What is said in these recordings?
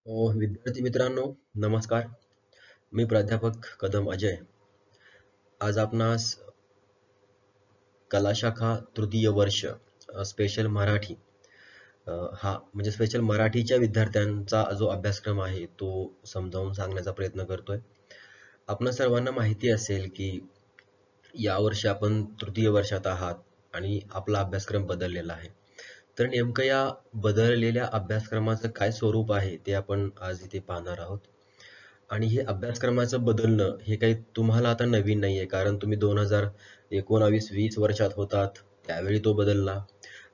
विद्यार्थी मित्रांनो, नमस्कार. मी प्राध्यापक कदम अजय. आज आपणास कला शाखा तृतीय वर्ष स्पेशल मराठी हा म्हणजे स्पेशल मराठीच्या विद्यार्थ्यांचा जो अभ्यासक्रम आहे तो समजावून सांगण्याचा प्रयत्न करतोय. आपणा सर्वांना माहिती असेल की यावर्षी आपण तृतीय वर्षात आहात आणि आपला अभ्यासक्रम बदललेला आहे. तर नेमकं या बदललेल्या अभ्यासक्रमाचं काय स्वरूप आहे ते आपण आज इथे पाहणार आहोत. आणि हे अभ्यासक्रमाचं बदलणं हे काही तुम्हाला आता नवीन नाहीये, कारण तुम्ही 2019-20 वर्षात होतात त्यावेळी तो बदलला,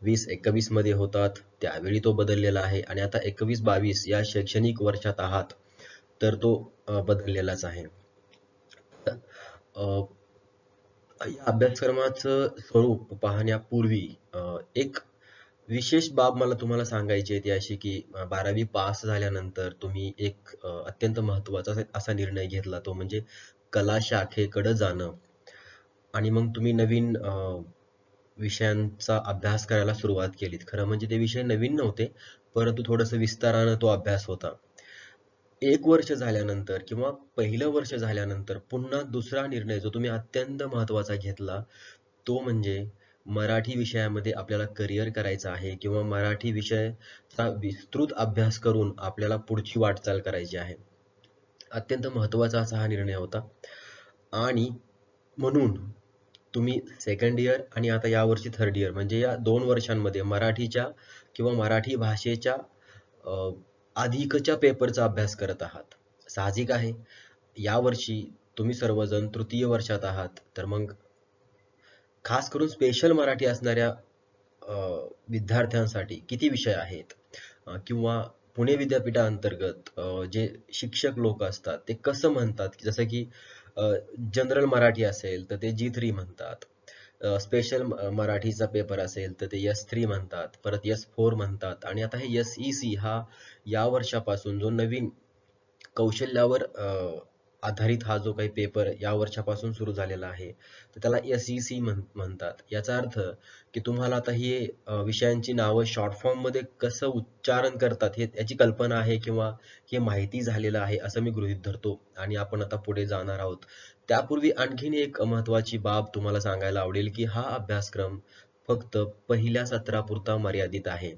2021 मध्ये होतात त्यावेळी तो बदललेला आहे आणि आता 21-22 या शैक्षणिक वर्षात आहात तर तो बदललेलाच आहे. अ, या अभ्यासक्रमाचं स्वरूप पाहण्यापूर्वी एक विशेष बाब मला तुम्हाला सांगायची आहे ती अशी की 12वी पास झाल्यानंतर तुम्ही एक अत्यंत महत्त्वाचा असा निर्णय घेतला, तो म्हणजे कला शाखेकडे जाणं. आणि मग तुम्ही नवीन विषयांचा अभ्यास करायला सुरुवात केलीत. खरं म्हणजे ते विषय नवीन नव्हते, परंतु थोडंसं विस्तारानं तो अभ्यास होता. एक वर्ष झाल्यानंतर किंवा पहिलं वर्ष झाल्यानंतर पुन्हा दुसरा निर्णय जो तुम्ही अत्यंत महत्त्वाचा घेतला, तो म्हणजे मराठी विषयामध्ये आपल्याला करिअर करायचं आहे किंवा मराठी विषयाचा विस्तृत अभ्यास करून आपल्याला पुढची वाटचाल करायची आहे. अत्यंत महत्त्वाचा असा हा निर्णय होता आणि म्हणून तुम्ही सेकंड इयर आणि आता यावर्षी थर्ड इयर म्हणजे या 2 वर्षांमध्ये मराठीच्या किंवा मराठी भाषेच्या अधिकच्या पेपरचा अभ्यास करत आहात. साहजिक आहे, यावर्षी तुम्ही सर्वजण तृतीय वर्षात आहात, तर मग खास करून स्पेशल मराठी असणाऱ्या विद्यार्थ्यांसाठी किती विषय आहेत किंवा पुणे विद्यापीठाअंतर्गत जे शिक्षक लोक असतात ते कसं म्हणतात, जसं की जनरल मराठी असेल तर ते G3 म्हणतात, स्पेशल मराठीचा पेपर असेल तर ते S3 म्हणतात, परत S4 म्हणतात आणि आता हे SEC हा या वर्षापासून जो नवीन कौशल्यावर आधारित हा जो काही पेपर या वर्षापासून सुरू झालेला आहे तर त्याला SEC म्हणतात. याचा अर्थ की तुम्हाला आता ही विषयांची नावं शॉर्ट फॉर्म मध्ये कसं उच्चारण करतात हे याची कल्पना आहे किंवा हे माहिती झालेलं आहे असं मी गृहीत धरतो आणि आपण आता पुढे जाणार आहोत. त्यापूर्वी आणखीन एक महत्त्वाची बाब तुम्हाला सांगायला आवडेल की हा अभ्यासक्रम फक्त पहिल्या सत्रापुरता मर्यादित आहे.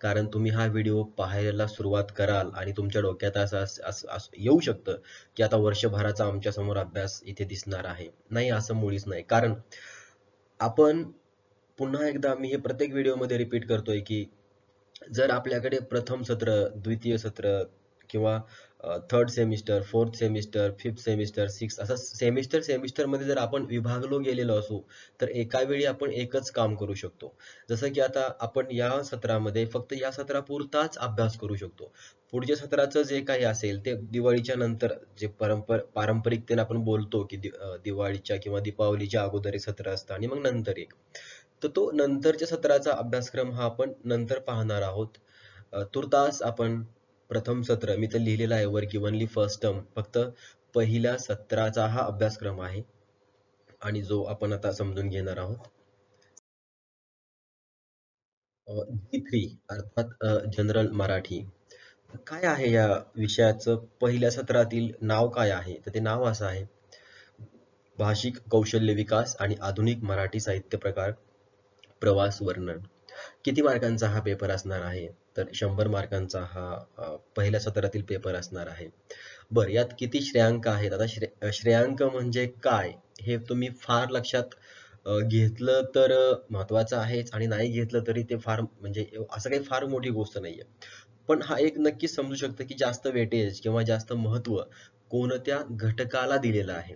कारण तुम्ही हा व्हिडिओ पाहायला सुरुवात कराल आणि तुमच्या डोक्यात असं येऊ शकतं की आता वर्षभराचा आमच्या समोर अभ्यास इथे दिसणार आहे. नाही, असं मुळीच नाही. कारण आपण पुन्हा एकदा मी हे प्रत्येक व्हिडिओमध्ये रिपीट करतोय की जर आपल्याकडे प्रथम सत्र, द्वितीय सत्र किंवा third semester, fourth semester, fifth semester, six असं सेमिस्टरमध्ये जर आपण विभागलो गेलेलो असू तर एका वेळी आपण एकच काम करू शकतो. जसं की आता आपण या सत्रामध्ये फक्त या सत्रापुरताच अभ्यास करू शकतो. पुढच्या सत्राचं जे काही असेल ते दिवाळीच्या नंतर जे पारंपरिकतेने आपण बोलतो की दिवाळीच्या किंवा दीपावलीच्या अगोदर एक सत्र असतं आणि मग नंतर एक. तर तो नंतरच्या सत्राचा अभ्यासक्रम हा आपण नंतर पाहणार आहोत. तूर्तास आपण प्रथम सत्र, मी तर लिहिलेलं आहे वर गिव्हनली फर्स्ट टर्म, फक्त पहिल्या सत्राचा हा अभ्यासक्रम आहे आणि जो आपण आता समजून घेणार आहोत. G3 अर्थात जनरल मराठी. काय आहे या विषयाचं पहिल्या सत्रातील नाव काय आहे? तर ते नाव असं आहे, भाषिक कौशल्य विकास आणि आधुनिक मराठी साहित्य प्रकार प्रवास वर्णन. किती मार्कांचा हा पेपर असणार आहे? तर 100 मार्कांचा हा पहिल्या सत्रातील पेपर असणार आहे. बरं, यात किती श्रेयांक आहेत? आता श्रेयांक म्हणजे काय हे तुम्ही फार लक्षात घेतलं तर महत्वाचं आहेच आणि नाही घेतलं तरी ते फार म्हणजे असं काही फार मोठी गोष्ट नाहीये. पण हा एक नक्कीच समजू शकतं की जास्त वेटेज किंवा जास्त महत्त्व कोणत्या घटकाला दिलेलं आहे.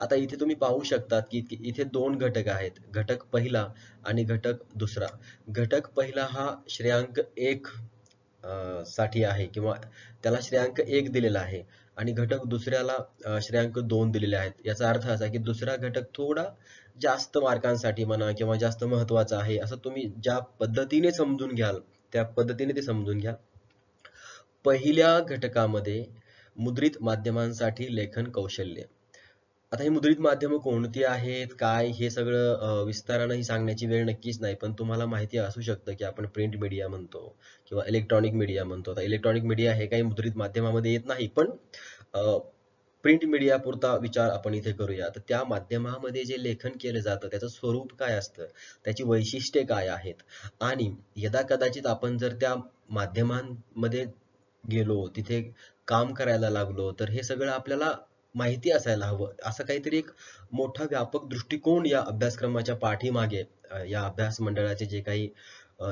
आता इथे तुम्ही पाहू शकतात की इथे 2 घटक आहेत. घटक पहिला आणि घटक दुसरा. घटक पहिला हा श्रेयांक 1 साठी आहे किंवा त्याला श्रेयांक 1 दिलेला आहे आणि घटक दुसऱ्याला श्रेयांक 2 दिलेले आहेत. याचा अर्थ असा की दुसरा घटक थोडा जास्त मार्कांसाठी म्हणा किंवा जास्त महत्त्वाचा आहे, असं तुम्ही ज्या पद्धतीने समजून घ्याल त्या पद्धतीने ते समजून घ्या. पहिल्या घटकामध्ये मुद्रित माध्यमांसाठी लेखन कौशल्य. आता ही मुद्रित माध्यमं कोणती आहेत, काय हे सगळं विस्तारानं ही सांगण्याची वेळ नक्कीच नाही. पण तुम्हाला माहिती असू शकतं, की आपण प्रिंट मीडिया म्हणतो किंवा इलेक्ट्रॉनिक मीडिया म्हणतो. आता इलेक्ट्रॉनिक मीडिया हे काही मुद्रित माध्यमामध्ये येत नाही, पण प्रिंट मीडिया पुरता विचार आपण इथे करूया. तर त्या माध्यमामध्ये जे लेखन केलं जातं, त्याचं स्वरूप काय असतं, त्याची वैशिष्ट्ये काय आहेत आणि यदाकदाचित आपण जर त्या माध्यमांमध्ये गेलो, तिथे काम करायला लागलो, तर हे सगळं आपल्याला माहिती असायला हवं. असं काहीतरी एक मोठा व्यापक दृष्टिकोन या अभ्यासक्रमाच्या पाठीमागे या अभ्यास मंडळाचे जे काही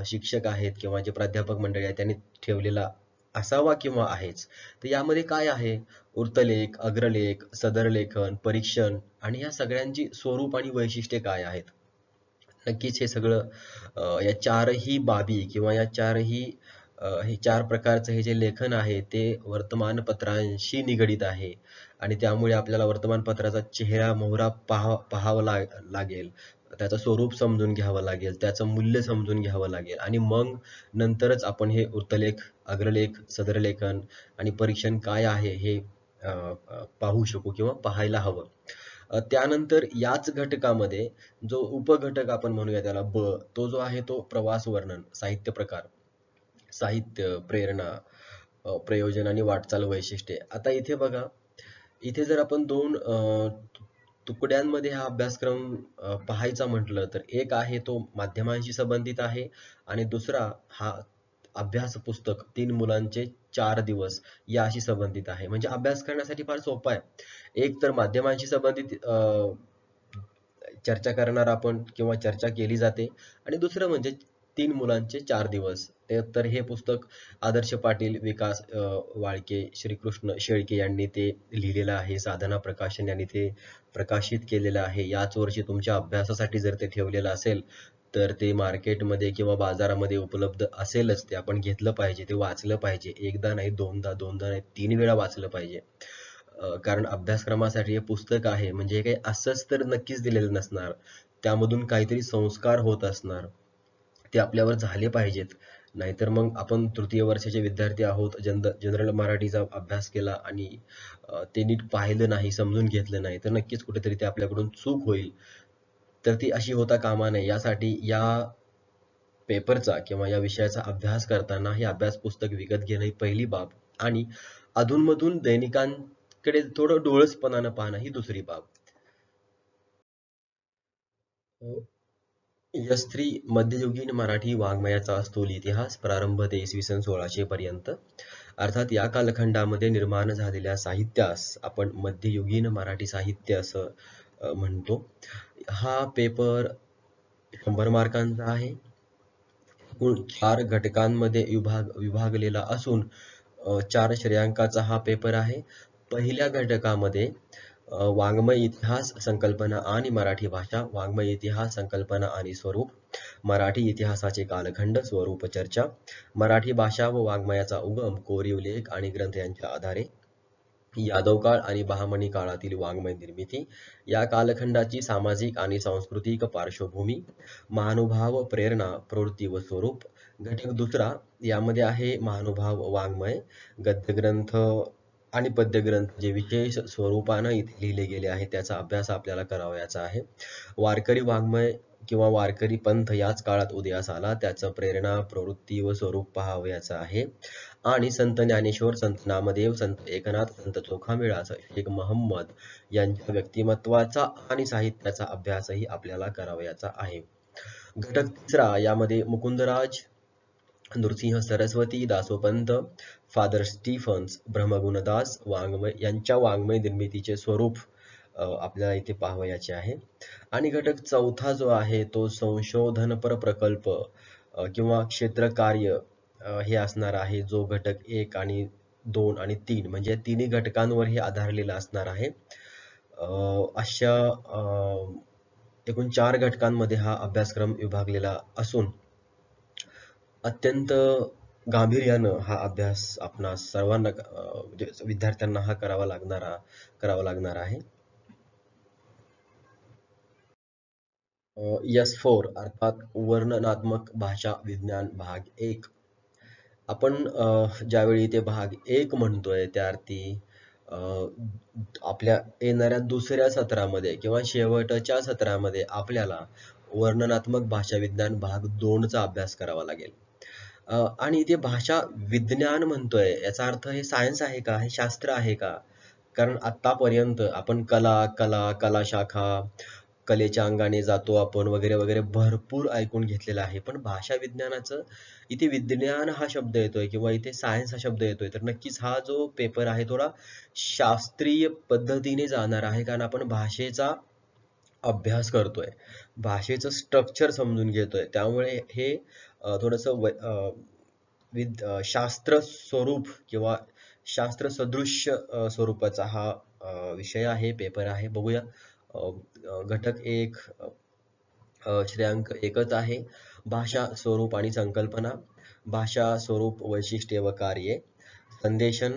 शिक्षक आहेत किंवा जे प्राध्यापक मंडळी आहेत त्यांनी ठेवलेला असावा किंवा आहेच. तर यामध्ये काय आहे? वृत्तलेख, अग्रलेख, सदरलेखन, परीक्षण आणि या सगळ्यांची स्वरूप आणि वैशिष्ट्ये काय आहेत? नक्कीच हे सगळं या चारही बाबी किंवा या चारही हे चार प्रकारचं हे जे लेखन आहे ते वर्तमानपत्रांशी निगडीत आहे आणि त्यामुळे आपल्याला वर्तमानपत्राचा चेहरा मोहरा पाहावा लागेल. त्याचं स्वरूप समजून घ्यावं लागेल, त्याचं मूल्य समजून घ्यावं लागेल आणि मग नंतरच आपण हे वृत्तलेख, अग्रलेख, सदरलेखन आणि परीक्षण काय आहे हे पाहू शकू किंवा पाहायला हवं. त्यानंतर याच घटकामध्ये जो उपघटक आपण म्हणूया त्याला तो जो आहे तो प्रवास वर्णन, साहित्य प्रकार, साहित्य, प्रेरणा, प्रयोजन आणि वाटचाल वैशिष्ट्ये. आता इथे बघा, इथे जर आपण दोन तुकड्यांमध्ये हा अभ्यासक्रम पाहायचा म्हटलं तर एक आहे तो माध्यमांशी संबंधित आहे आणि दुसरा हा अभ्यास पुस्तक 3 मुलांचे 4 दिवस याशी संबंधित आहे. म्हणजे अभ्यास करण्यासाठी फार सोपा आहे. एक तर माध्यमांशी संबंधित चर्चा करणार आपण किंवा चर्चा केली जाते आणि दुसरं म्हणजे 3 मुलांचे 4 दिवस. तर हे पुस्तक आदर्श पाटील, विकास वाळके, श्रीकृष्ण शेळके यांनी ते लिहिलेलं आहे. साधना प्रकाशन यांनी ते प्रकाशित केलेलं आहे. याच वर्षी तुमच्या अभ्यासासाठी जर ते ठेवलेलं असेल तर ते मार्केटमध्ये किंवा बाजारामध्ये उपलब्ध असेलच. ते आपण घेतलं पाहिजे, ते वाचलं पाहिजे. एकदा नाही, दोनदा नाही, 3 वेळा वाचलं पाहिजे. कारण अभ्यासक्रमासाठी हे पुस्तक आहे म्हणजे हे काही असंच तर नक्कीच दिलेलं नसणार. त्यामधून काहीतरी संस्कार होत असणार. ते आपल्यावर झाले पाहिजेत. नाहीतर मग आपण तृतीय वर्षाचे विद्यार्थी आहोत, जनरल मराठीचा अभ्यास केला आणि ते नीट पाहिलं नाही, समजून घेतलं नाही, तर नक्कीच कुठेतरी ते आपल्याकडून चूक होईल. तर ती अशी होता कामा नये. यासाठी या पेपरचा किंवा या विषयाचा अभ्यास करताना हे अभ्यास पुस्तक विकत घेणं ही पहिली बाब आणि अधूनमधून दैनिकांकडे थोडं डोळसपणानं पाहणं ही दुसरी बाब. यस्त्री मध्ययुगीन मराठी वाङ्मयाचा स्थूल इतिहास प्रारंभ ते इसवी सन 1600 पर्यंत. अर्थात या कालखंडामध्ये निर्माण झालेल्या साहित्यास आपण मध्ययुगीन मराठी साहित्य असं म्हणतो. हा पेपर 100 मार्कांचा आहे. एकूण 4 घटकांमध्ये विभागलेला असून 4 श्रेयांकाचा हा पेपर आहे. पहिल्या घटकामध्ये वाङ्मय इतिहास, संकल्पना आणि मराठी भाषा, वाङ्मय इतिहास, संकल्पना आणि स्वरूप, मराठी इतिहासाचे कालखंड, स्वरूप चर्चा, मराठी भाषा व वाङ्मयाचा उगम, कोरीव लेख आणि ग्रंथ यांच्या आधारे, यादव काळ आणि बहामनी काळातील वाङ्मय निर्मिती, या कालखंडाची सामाजिक आणि सांस्कृतिक पार्श्वभूमी, महानुभाव, प्रेरणा, प्रवृत्ती व स्वरूप. घटक दुसरा यामध्ये आहे महानुभाव वाङ्मय, गद्यग्रंथ आणि पद्यग्रंथ जे विशेष स्वरूपानं इथे लिहिले गेले आहे त्याचा अभ्यास आपल्याला करावयाचा आहे. वारकरी वाङ्मय किंवा वारकरी पंथ याच काळात उदयास आला, त्याचं प्रेरणा, प्रवृत्ती व स्वरूप पाहावयाचं आहे. आणि संत ज्ञानेश्वर, संत नामदेव, संत एकनाथ, संत चोखामेळा, शेख महंमद यांच्या व्यक्तिमत्वाचा आणि साहित्याचा अभ्यासही आपल्याला करावयाचा आहे. घटक तिसरा यामध्ये मुकुंदराज, नृसिंह सरस्वती, दासोपंत, फादर स्टीफन्स, ब्रह्मगुणदास वाङ्मय यांच्या वाङ्मय निर्मितीचे स्वरूप आपल्याला इथे पाहावयाचे आहे. आणि घटक चौथा जो आहे तो संशोधनपर प्रकल्प किंवा क्षेत्रकार्य हे असणार आहे, जो घटक 1 आणि 2 आणि 3 म्हणजे तिन्ही घटकांवर हे आधारलेलं असणार आहे. अशा एकूण 4 घटकांमध्ये हा अभ्यासक्रम विभागलेला असून अत्यंत गांभीर्यानं हा अभ्यास आपणास सर्वांना म्हणजे विद्यार्थ्यांना हा करावा लागणार आहे. S4 अर्थात वर्णनात्मक भाषा विज्ञान भाग 1. आपण ज्यावेळी ते भाग 1 म्हणतोय त्या अर्थी आपल्या येणाऱ्या दुसऱ्या सत्रामध्ये किंवा शेवटच्या सत्रामध्ये आपल्याला वर्णनात्मक भाषाविज्ञान भाग 2 चा अभ्यास करावा लागेल. आणि इथे भाषा विज्ञान म्हणतोय, याचा अर्थ हे सायन्स आहे का? हे शास्त्र आहे का? कारण आतापर्यंत आपण कला शाखा, कलेच्या अंगाने जातो आपण वगैरे वगैरे भरपूर ऐकून घेतलेलं आहे. पण भाषा विज्ञानाचं इथे विज्ञान हा शब्द येतोय किंवा इथे सायन्स हा शब्द येतोय, तर नक्कीच हा जो पेपर आहे थोडा शास्त्रीय पद्धतीने जाणार आहे, कारण आपण भाषेचा अभ्यास करतोय, भाषेचं स्ट्रक्चर समजून घेतोय. त्यामुळे हे थोडंसं शास्त्र स्वरूप किंवा शास्त्र सदृश्य स्वरूपाचा हा विषय आहे, पेपर आहे. बघूया. घटक 1 श्रेयांक 1च आहे. भाषा स्वरूप आणि संकल्पना, भाषा स्वरूप वैशिष्ट्ये व कार्ये, संदेशन,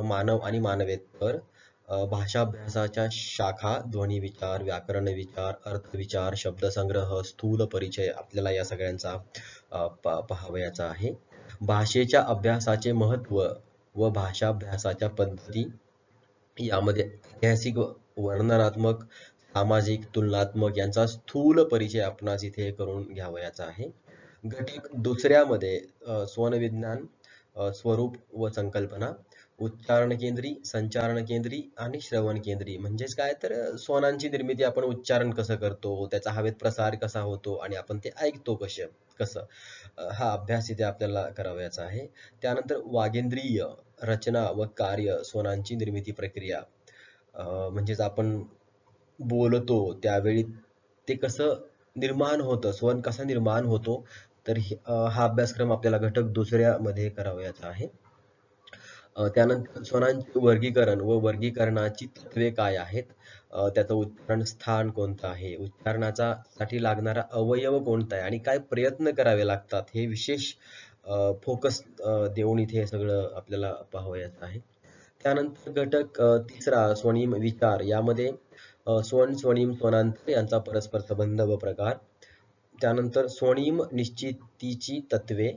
मानव आणि मानवेतर, भाषाभ्यासाच्या शाखा, ध्वनी विचार, व्याकरण विचार, अर्थविचार, शब्दसंग्रह, स्थूल परिचय आपल्याला या सगळ्यांचा पाहावयाचा आहे. भाषेच्या अभ्यासाचे महत्त्व व भाषाभ्यासाच्या पद्धती, यामध्ये ऐतिहासिक, वर्णनात्मक, सामाजिक, तुलनात्मक यांचा स्थूल परिचय आपणास इथे करून घ्यावयाचा आहे. घटक 2मध्ये स्वनविज्ञान, स्वरूप व संकल्पना, उच्चारण केंद्री, संचारण केंद्री आणि श्रवण केंद्री. म्हणजेच काय, तर स्वनांची निर्मिती, आपण उच्चारण कसं करतो, त्याचा हवेत प्रसार कसा होतो आणि आपण ते ऐकतो कसं, हा अभ्यास इथे आपल्याला करावयाचा आहे. त्यानंतर वागेंद्रीय, रचना व कार्य, स्वनांची निर्मिती प्रक्रिया, म्हणजेच आपण बोलतो त्यावेळी ते कसं निर्माण होतं, स्वन कसा निर्माण होतो, तर हा अभ्यासक्रम आपल्याला घटक 2मध्ये करावयाचा आहे. त्यानंतर स्वनांचे वर्गीकरण व वर्गीकरणाची तत्वे काय आहेत, त्याचं उच्चारण स्थान कोणतं आहे, उच्चारणाचा साठी लागणारा अवयव कोणता आहे आणि काय प्रयत्न करावे लागतात, हे विशेष फोकस देऊन इथे सगळं आपल्याला पाहावयाचं आहे. त्यानंतर घटक 3 स्वनिम विचार, यामध्ये स्वन, स्वनिम, स्वनांतर यांचा परस्पर संबंध व प्रकार. त्यानंतर स्वनिम निश्चितीची तत्वे,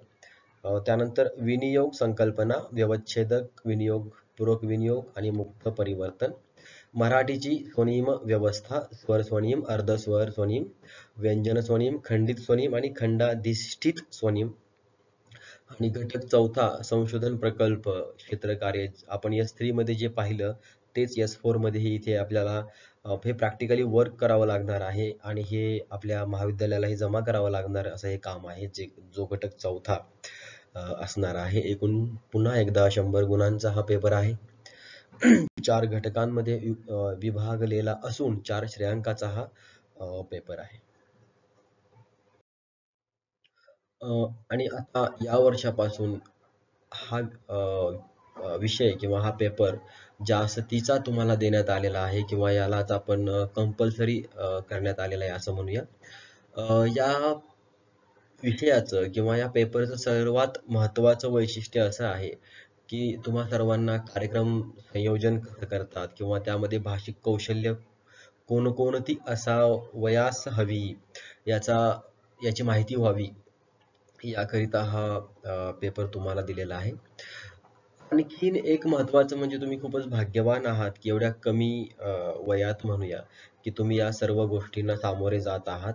त्यानंतर विनियोग संकल्पना, व्यवच्छेदक विनियोग, पूरक विनियोग आणि मुक्त परिवर्तन. मराठीची स्वनिम व्यवस्था, स्वर स्वनिम, अर्धस्वर स्वनिम, व्यंजन स्वनिम, खंडित स्वनिम आणि खंडाधिष्ठित स्वनिम. आणि घटक 4 संशोधन प्रकल्प, क्षेत्रकार्य, आपण S3 मध्ये जे पाहिलं तेच S4 मध्येही इथे आपल्याला हे प्रॅक्टिकली वर्क करावं लागणार आहे आणि हे आपल्या महाविद्यालयालाही जमा करावं लागणार असं हे काम आहे, जो घटक 4 असणार आहे. एकूण पुन्हा एकदा 100 गुणांचा हा पेपर आहे. 4 घटकांमध्ये विभागलेला असून 4 श्रेयांकाचा हा पेपर आहे. आणि आता या वर्षापासून हा विषय किंवा हा पेपर जास्तीचा तुम्हाला देण्यात आलेला आहे किंवा यालाच आपण कंपल्सरी करण्यात आलेला आहे असं म्हणूया. या विषयाचं किंवा या पेपरचं सर्वात महत्त्वाचं वैशिष्ट्य असं आहे की तुम्हा सर्वांना कार्यक्रम संयोजन कसं करतात किंवा त्यामध्ये भाषिक कौशल्य कोणकोणती असावयास हवी, याची माहिती व्हावी, याकरिता हा पेपर तुम्हाला दिलेला आहे. आणखीन एक महत्त्वाचं म्हणजे तुम्ही खूपच भाग्यवान आहात की एवढ्या कमी वयात म्हणूया की तुम्ही या सर्व गोष्टींना सामोरे जात आहात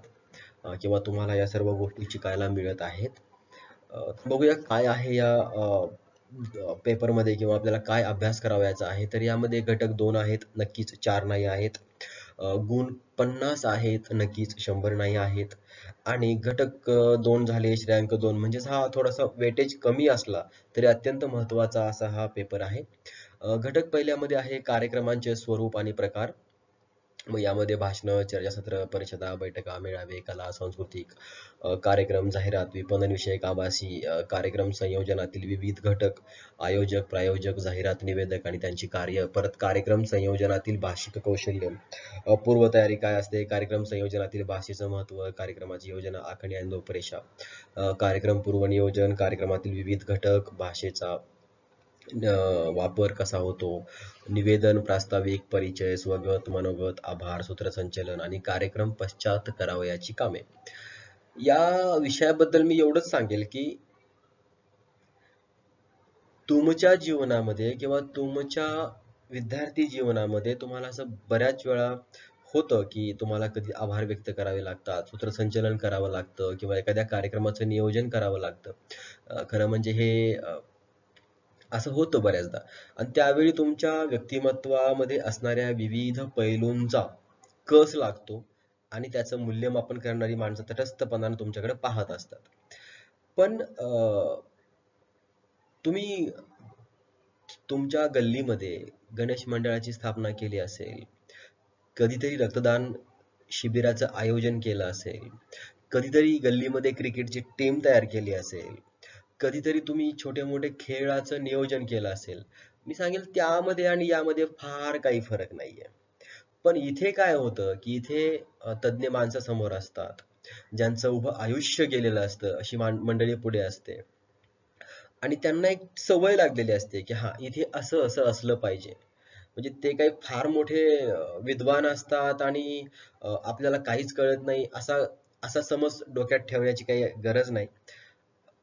किंवा तुम्हाला या सर्व गोष्टी शिकायला मिळत आहेत. बघूया काय आहे या पेपरमध्ये किंवा आपल्याला काय अभ्यास करावयाचा आहे. तर यामध्ये घटक 2 आहेत, नक्कीच 4 नाही आहेत. गुण 50 आहेत, नक्कीच 100 नाही आहेत. आणि घटक 2 झाले, श्रेयांक 2, म्हणजेच हा थोडासा वेटेज कमी असला तरी अत्यंत महत्त्वाचा असा हा पेपर आहे. घटक पहिल्यामध्ये आहे कार्यक्रमांचे स्वरूप आणि प्रकार. मग यामध्ये भाषणं, चर्चासत्र, परिषदा, बैठका, मेळावे, कला, सांस्कृतिक कार्यक्रम, जाहिरात, विपणन विषयक, आभासी कार्यक्रम संयोजनातील विविध घटक, आयोजक, प्रायोजक, जाहिरात निवेदक आणि त्यांची कार्य, परत कार्यक्रम संयोजनातील भाषिक कौशल्य, पूर्वतयारी काय असते, कार्यक्रम संयोजनातील भाषेचं महत्त्व, कार्यक्रमाची योजना, आखणी आणि रूपरेषा, कार्यक्रम पूर्वनियोजन, कार्यक्रमातील विविध घटक, भाषेचा वापर कसा होतो, निवेदन, प्रास्ताविक, परिचय, स्वगत, मनोगत, आभार, सूत्रसंचलन आणि कार्यक्रम पश्चात करावयाची कामे. या विषयाबद्दल मी एवढंच सांगेल की तुमच्या जीवनामध्ये किंवा तुमच्या विद्यार्थी जीवनामध्ये तुम्हाला असं बऱ्याच वेळा होतं की तुम्हाला कधी आभार व्यक्त करावे लागतात, सूत्रसंचालन करावं लागतं किंवा एखाद्या कार्यक्रमाचं नियोजन करावं लागतं. खरं म्हणजे हे असं होतं बऱ्याचदा आणि त्यावेळी तुमच्या व्यक्तिमत्वामध्ये असणाऱ्या विविध पैलूंचा कस लागतो आणि त्याचं मूल्यमापन करणारी माणसं तटस्थपणाने तुमच्याकडे पाहत असतात. पण तुम्ही तुमच्या गल्लीमध्ये गणेश मंडळाची स्थापना केली असेल, कधीतरी रक्तदान शिबिराचं आयोजन केलं असेल, कधीतरी गल्लीमध्ये क्रिकेटची टीम तयार केली असेल, कधीतरी तुम्ही छोटे मोठे खेळाचं नियोजन केलं असेल. मी सांगेल त्यामध्ये आणि यामध्ये फार काही फरक नाहीये. पण इथे काय होतं, की इथे तज्ञ माणसं समोर असतात. ज्यांचं उभं आयुष्य गेलेलं असतं, अशी मंडळी पुढे असते. आणि त्यांना एक सवय लागलेली असते, की हां, इथे असं, असं असलं पाहिजे. म्हणजे ते काही फार मोठे विद्वान असतात आणि आपल्याला काहीच कळत नाही असा असा समज डोक्यात ठेवण्याची काही गरज नाही.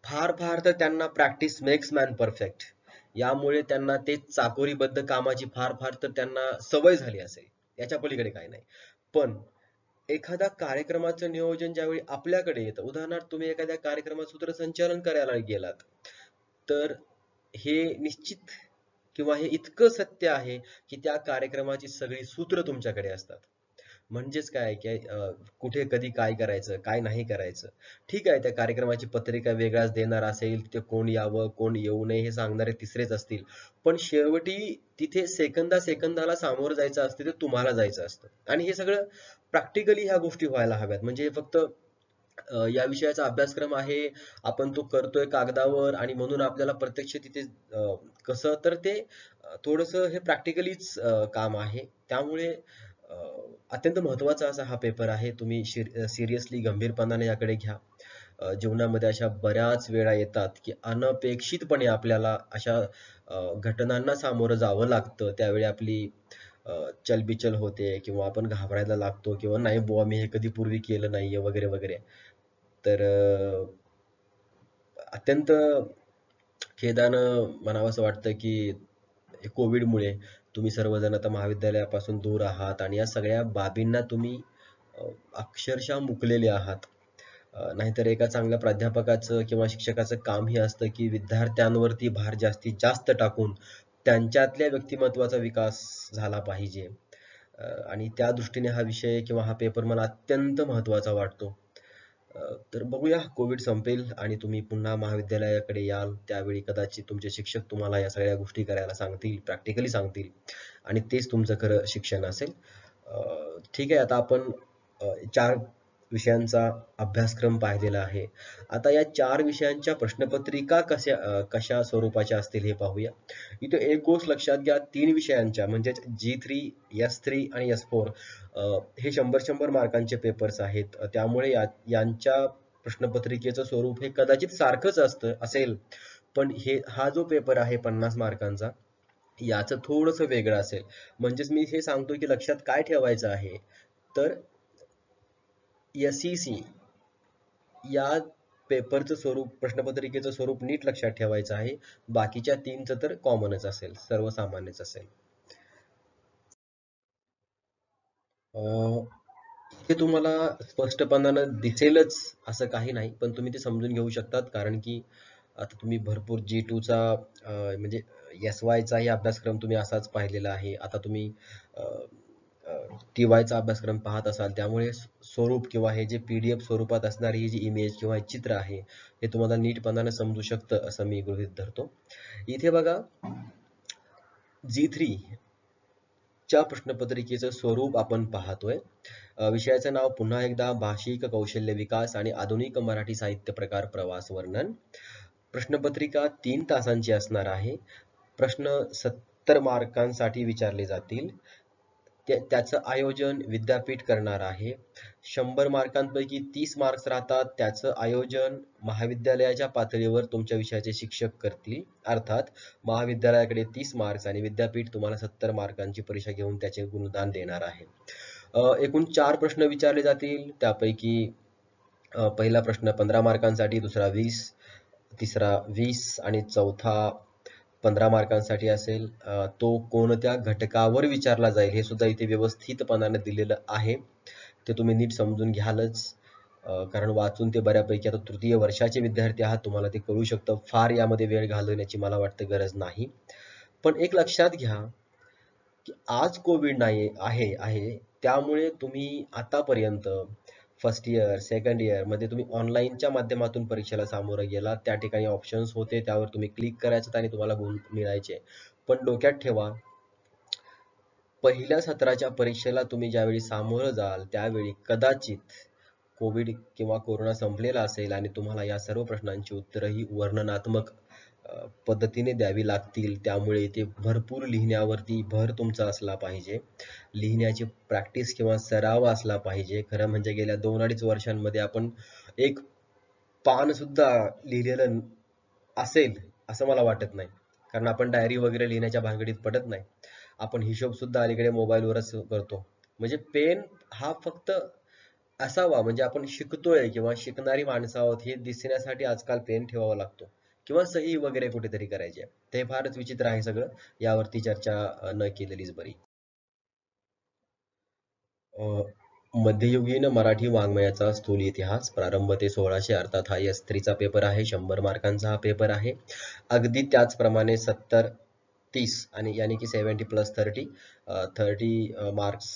फार फार तर त्यांना प्रॅक्टिस मेक्स मॅन परफेक्ट. यामुळे त्यांना ते चाकोरीबद्ध कामाची फार फार तर त्यांना सवय झाली असेल. याच्या पलीकडे काही नाही. पण एखाद्या कार्यक्रमाचं नियोजन ज्यावेळी आपल्याकडे येतं, उदाहरणार्थ तुम्ही एखाद्या कार्यक्रमात सूत्रसंचालन करायला गेलात, तर हे निश्चित किंवा हे इतकं सत्य आहे, की त्या कार्यक्रमाची सगळी सूत्र तुमच्याकडे असतात. म्हणजेच काय की कुठे कधी काय करायचं, काय नाही करायचं. ठीक आहे, त्या कार्यक्रमाची पत्रिका वेगळाच देणार असेल, तिथे कोण यावं, कोण येऊ नये हे सांगणारे तिसरेच असतील. पण शेवटी तिथे सेकंदा-सेकंदाला सामोरं जायचं असतं, ते तुम्हाला जायचं असतं. आणि हे सगळं प्रॅक्टिकली ह्या गोष्टी व्हायला हव्यात. म्हणजे फक्त या विषयाचा अभ्यासक्रम आहे, आपण तो करतोय कागदावर आणि म्हणून आपल्याला प्रत्यक्ष तिथे कसं तर ते थोडंसं हे प्रॅक्टिकलीच काम आहे. त्यामुळे अ, अत्यंत महत्त्वाचा असा हा पेपर आहे. तुम्ही सिरियसली गंभीरपणाने याकडे घ्या. जीवनामध्ये अशा बऱ्याच वेळा येतात, की अनपेक्षितपणे आपल्याला अशा घटनांना सामोरं जावं लागतं. त्यावेळी आपली चलबिचल होते किंवा आपण घाबरायला लागतो किंवा नाही बुवा मी हे कधी पूर्वी केलं नाहीये वगैरे, वगैरे. तर अत्यंत खेदानं म्हणावंसं वाटतं, की कोविडमुळे तुम्ही सर्वजण आता महाविद्यालयापासून दूर आहात आणि या सगळ्या बाबींना तुम्ही अ, अक्षरशः मुकलेले आहात. नाहीतर एका चांगल्या प्राध्यापकाचं किंवा शिक्षकाचं काम हे असतं, की विद्यार्थ्यांवरती भार जास्तीत जास्त टाकून त्यांच्यातल्या व्यक्तिमत्त्वाचा विकास झाला पाहिजे. आणि त्या दृष्टीने हा विषय किंवा हा पेपर मला अत्यंत महत्त्वाचा वाटतो. तर बघूया कोविड संपेल आणि तुम्ही पुन्हा महाविद्यालयाकडे याल. त्यावेळी कदाचित तुमचे शिक्षक तुम्हाला या सगळ्या गोष्टी करायला सांगतील, प्रॅक्टिकली सांगतील आणि तेच तुमचं खरं शिक्षण असेल. ठीक आहे, आता आपण 4 विषयांचा अभ्यासक्रम पाहिलेला आहे. आता या 4 विषयांच्या प्रश्नपत्रिका कशा स्वरूपाच्या असतील हे पाहूया. इथे एक गोष्ट लक्षात घ्या, 3 विषयांच्या म्हणजेच G3, S3 आणि S4 हे 100-100 मार्कांचे पेपर्स आहेत. त्यामुळे यांच्या प्रश्नपत्रिकेचं स्वरूप हे कदाचित सारखंच असेल, पण हा जो पेपर आहे 50 मार्कांचा, याचं थोडंसं वेगळं असेल. म्हणजेच मी हे सांगतो की लक्षात काय ठेवायचं आहे, तर SEC या पेपरचं स्वरूप, प्रश्नपत्रिकेचं स्वरूप नीट लक्षात ठेवायचं आहे. बाकीच्या 3चं तर कॉमनच असेल, सर्वसामान्यच असेल. हे तुम्हाला स्पष्टपणानं दिसेलच असं काही नाही, पण तुम्ही ते समजून घेऊ शकतात कारण की आता तुम्ही भरपूर G2 चा म्हणजे SY चाही अभ्यासक्रम तुम्ही असाच पाहिलेला आहे. आता तुम्ही अ, अ, TY चा अभ्यासक्रम पाहत असाल, त्यामुळे स्वरूप किंवा हे जे PDF स्वरूपात असणारी ही जी इमेज किंवा हे चित्र आहे, हे तुम्हाला नीटपणाने समजू शकतं असं मी गृहीत धरतो. इथे बघा G3 च्या प्रश्नपत्रिकेचं स्वरूप आपण पाहतोय. विषयाचं नाव पुन्हा एकदा भाषिक कौशल्य विकास आणि आधुनिक मराठी साहित्य प्रकार प्रवास वर्णन. प्रश्नपत्रिका 3 तासांची असणार आहे. प्रश्न 70 मार्कांसाठी विचारले जातील. त्याचं आयोजन विद्यापीठ करणार आहे. 100 मार्कांपैकी 30 मार्क्स राहतात. त्याचं आयोजन महाविद्यालयाच्या पातळीवर तुमच्या विषयाचे शिक्षक करतील. अर्थात महाविद्यालयाकडे 30 मार्क्स आणि विद्यापीठ तुम्हाला 70 मार्कांची परीक्षा घेऊन त्याचे गुणदान देणार आहे. एकूण 4 प्रश्न विचारले जातील. त्यापैकी पहिला प्रश्न 15 मार्कांसाठी, दुसरा 20, तिसरा 20 आणि चौथा 15 मार्कांसाठी असेल, तो कोणत्या घटकावर विचारला जाईल हे सुद्धा इथे व्यवस्थितपणाने दिलेलं आहे. ते तुम्ही नीट समजून घ्यालच, कारण वाचून ते बऱ्यापैकी, आता तृतीय वर्षाचे विद्यार्थी आहात, तुम्हाला ते कळू शकतं. फार यामध्ये वेळ घालवण्याची मला वाटतं गरज नाही. पण एक लक्षात घ्या की आज कोविड नाही आहे, त्यामुळे तुम्ही आतापर्यंत फर्स्ट इयर, सेकंड इयर मध्ये तुम्ही ऑनलाईनच्या माध्यमातून परीक्षेला सामोरे गेला. त्या ठिकाणी ऑप्शन्स होते, त्यावर तुम्ही क्लिक करायचं आणि तुम्हाला गुण मिळायचे. पण डोक्यात ठेवा, पहिल्या सत्राच्या परीक्षेला तुम्ही ज्यावेळी सामोरं जाल त्यावेळी कदाचित कोविड किंवा कोरोना संपलेला असेल आणि तुम्हाला या सर्व प्रश्नांची उत्तरं ही वर्णनात्मक पद्धतीने द्यावी लागतील. त्यामुळे इथे भरपूर लिहिण्यावरती भर तुमचा असला पाहिजे. लिहिण्याची प्रॅक्टिस किंवा सराव असला पाहिजे. खरं म्हणजे गेल्या 2-2.5 वर्षांमध्ये आपण एक पान सुद्धा लिहिलेलं असेल असं मला वाटत नाही. कारण आपण डायरी वगैरे लिहिण्याच्या भानगडीत पडत नाही. आपण हिशोब सुद्धा अलीकडे मोबाईलवरच करतो. म्हणजे पेन हा फक्त असावा, म्हणजे आपण शिकतोय किंवा शिकणारी माणसं आहोत हे दिसण्यासाठी आजकाल पेन ठेवावा लागतो, किंवा सही वगैरे कुठेतरी करायची आहे. ते फारच विचित्र आहे सगळं. यावरती चर्चा न केलेलीच बरी. मध्ययुगीन मराठी वाङ्मयाचा स्थूल इतिहास प्रारंभ ते 1600, अर्थात हा S3चा पेपर आहे. 100 मार्कांचा हा पेपर आहे. अगदी त्याचप्रमाणे 70, 30 आणि यानी की 70+30, 30 मार्क्स,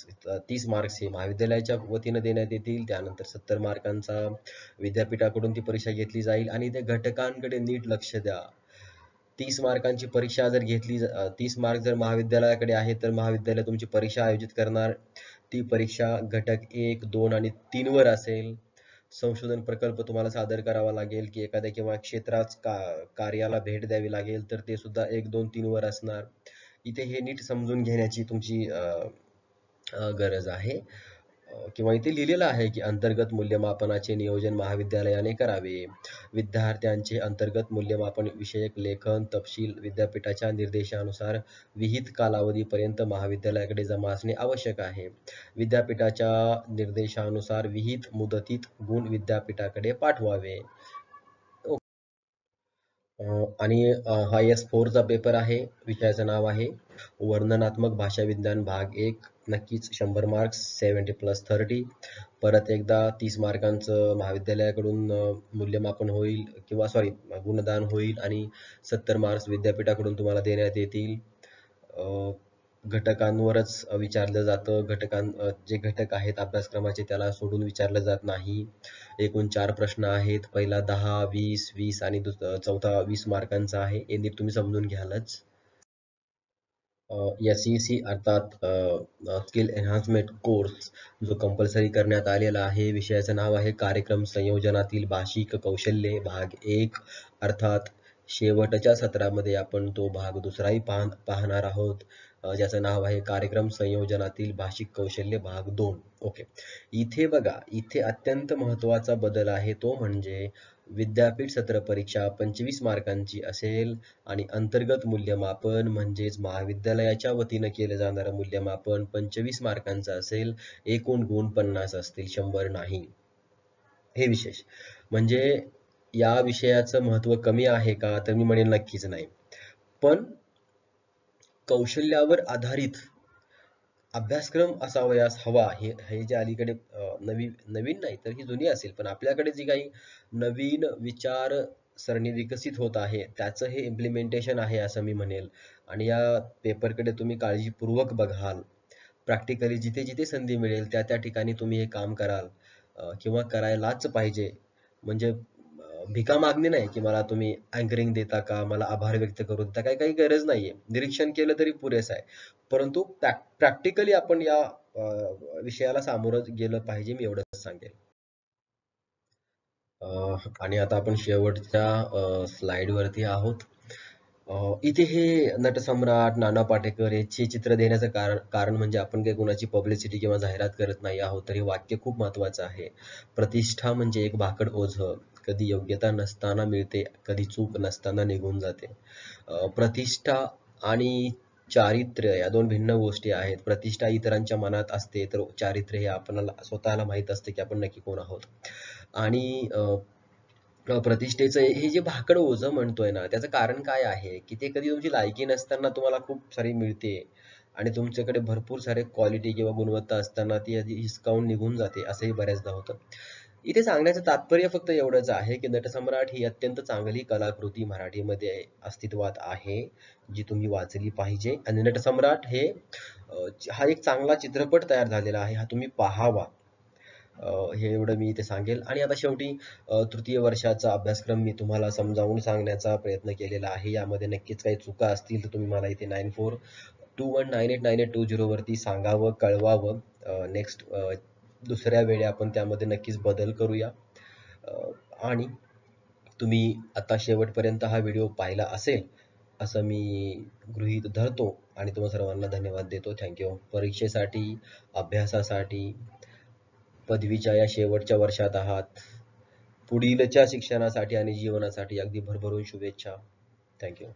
30 मार्क्स हे महाविद्यालयाच्या वतीनं देण्यात येतील. त्यानंतर 70 मार्कांचा विद्यापीठाकडून ती परीक्षा घेतली जाईल. आणि त्या घटकांकडे नीट लक्ष द्या. 30 मार्कांची परीक्षा जर घेतली, 30 मार्क जर महाविद्यालयाकडे आहे तर महाविद्यालय तुमची परीक्षा आयोजित करणार. ती परीक्षा घटक 1, 2 आणि 3 वर असेल. संशोधन प्रकल्प तुम्हाला सादर करावा लागेल, की एखाद्या किंवा क्षेत्रात कार्याला भेट द्यावी लागेल तर ते सुद्धा 1, 2, 3 वर असणार. इथे हे नीट समजून घेण्याची तुमची गरज आहे. किंवा इथे लिहिलेलं आहे की अंतर्गत मूल्यमापनाचे नियोजन महाविद्यालयाने करावे. विद्यार्थ्यांचे अंतर्गत मूल्यमापन विषयक लेखन तपशील विद्यापीठाच्या निर्देशानुसार विहित कालावधीपर्यंत महाविद्यालयाकडे जमा असणे आवश्यक आहे. विद्यापीठाच्या निर्देशानुसार विहित मुदतीत गुण विद्यापीठाकडे पाठवावे. आणि हा S4चा पेपर आहे. विषयाचं नाव आहे वर्णनात्मक भाषा विज्ञान भाग 1. नक्कीच 100 मार्क्स, 70+30. परत एकदा 30 मार्कांचं महाविद्यालयाकडून मूल्यमापन होईल, किंवा सॉरी गुणदान होईल, आणि 70 मार्क्स विद्यापीठाकडून तुम्हाला देण्यात येतील. घटकांवरच विचारलं जातं. जे घटक आहेत अभ्यासक्रमाचे त्याला सोडून विचारलं जात नाही. एकूण 4 प्रश्न आहेत. पहिला 10, 20, 20 आणि चौथा 20 मार्कांचा आहे. हे नीट तुम्ही समजून घ्यालच. SEC अर्थात स्किल एन्हान्समेंट कोर्स जो कंपल्सरी करण्यात आलेला आहे. विषयाचं नाव आहे कार्यक्रम संयोजनातील भाषिक कौशल्ये भाग 1. अर्थात शेवटच्या सत्रामध्ये आपण तो भाग दुसराही पाहणार आहोत, ज्याचं नाव आहे कार्यक्रम संयोजनातील भाषिक कौशल्य भाग 2. ओके, इथे बघा, इथे अत्यंत महत्त्वाचा बदल आहे, तो म्हणजे विद्यापीठ सत्र परीक्षा 25 मार्कांची असेल आणि अंतर्गत मूल्यमापन म्हणजेच महाविद्यालयाच्या वतीनं केलं जाणारं मूल्यमापन 25 मार्कांचं असेल. एकूण गुण 50 असतील, 100 नाही. हे विशेष. म्हणजे या विषयाचं महत्त्व कमी आहे का, तर मी म्हणेन नक्कीच नाही. पण कौशल्यावर आधारित अभ्यासक्रम असावयास हवा, हे जे अलीकडे नवीन नाही तर ही जुनी असेल, पण आपल्याकडे जी काही नवीन विचार सरणी विकसित होत आहे त्याचं हे इम्प्लिमेंटेशन आहे असं मी म्हणेल. आणि या पेपरकडे तुम्ही काळजीपूर्वक बघाल. प्रॅक्टिकली जिथे जिथे संधी मिळेल त्या त्या ठिकाणी तुम्ही हे काम कराल, किंवा करायलाच पाहिजे. म्हणजे भिका मागणी नाही की मला तुम्ही अँकरिंग देता का, मला आभार व्यक्त करू देता, काही गरज नाहीये. निरीक्षण केलं तरी पुरेसं आहे. परंतु प्रॅक्टिकली आपण या विषयाला सामोरं गेलं पाहिजे, मी एवढंच सांगेल. आणि आता आपण शेवटच्या स्लाइडवरती आहोत. इथे हे नटसम्राट नाना पाटेकर याचे चित्र देण्याचं कारण म्हणजे आपण काही कोणाची पब्लिसिटी किंवा जाहिरात करत नाही आहोत, तर हे वाक्य खूप महत्वाचं आहे. प्रतिष्ठा म्हणजे एक भाकड ओझं, कधी योग्यता नसताना मिळते, कधी चूक नसताना निघून जाते. प्रतिष्ठा आणि चारित्र्य या दोन भिन्न गोष्टी आहेत. प्रतिष्ठा इतरांच्या मनात असते, तर चारित्र्य हे आपल्याला स्वतःला माहित असते की आपण नक्की कोण आहोत. आणि प्रतिष्ठेचं हे जे भाकड ओझं म्हणतोय ना, त्याचं कारण काय आहे, की ते कधी तुमची लायकी नसताना तुम्हाला खूप सारी मिळते आणि तुमच्याकडे भरपूर सारे क्वालिटी किंवा गुणवत्ता असताना ती आधी हिसकावून निघून जाते, असंही बऱ्याचदा होतं. इथे सांगण्याचं तात्पर्य फक्त एवढंच आहे, की नटसम्राट ही अत्यंत चांगली कलाकृती मराठीमध्ये अस्तित्वात आहे, जी तुम्ही वाचली पाहिजे आणि नटसम्राट हा एक चांगला चित्रपट तयार झालेला आहे, हा तुम्ही पाहावा. हे एवढं मी इथे सांगेल आणि आता शेवटी तृतीय वर्षाचा अभ्यासक्रम मी तुम्हाला समजावून सांगण्याचा प्रयत्न केलेला आहे. यामध्ये नक्कीच काही चुका असतील तर तुम्ही मला इथे 9421989820 वरती सांगावं, कळवावं. नेक्स्ट दुसऱ्या वेळी आपण त्यामध्ये नक्कीच बदल करूया. अ, आणि तुम्ही आता शेवटपर्यंत हा व्हिडिओ पाहिला असेल असं मी गृहीत धरतो आणि तुम्हा सर्वांना धन्यवाद देतो. थँक्यू. परीक्षेसाठी, अभ्यासासाठी, पदवीच्या या शेवटच्या वर्षात आहात. पुढीलच्या शिक्षणासाठी आणि जीवनासाठी अगदी भरभरून शुभेच्छा. थँक्यू.